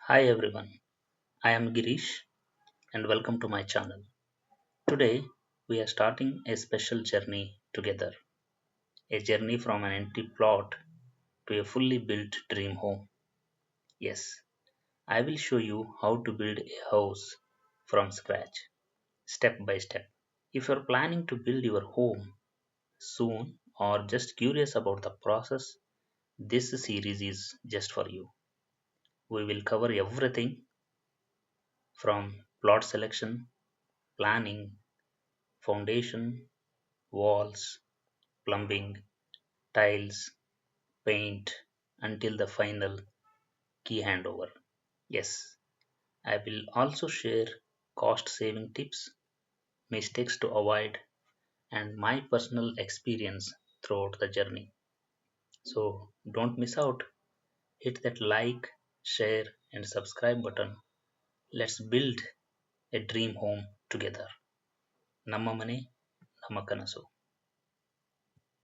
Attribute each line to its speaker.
Speaker 1: Hi everyone, I am Girish and welcome to my channel. Today we are starting a special journey together, a journey from an empty plot to a fully built dream home. Yes, I will show you how to build a house from scratch, step by step. If you're planning to build your home soon or just curious about the process, this series is just for you. We will cover everything from plot selection, planning, foundation, walls, plumbing, tiles, paint until the final key handover. Yes, I will also share cost saving tips, mistakes to avoid, and my personal experience throughout the journey. So don't miss out. Hit that like, share, and subscribe button. Let's build a dream home together. ನಮ್ಮ ಮನೆ ನಮ್ಮ ಕನಸು.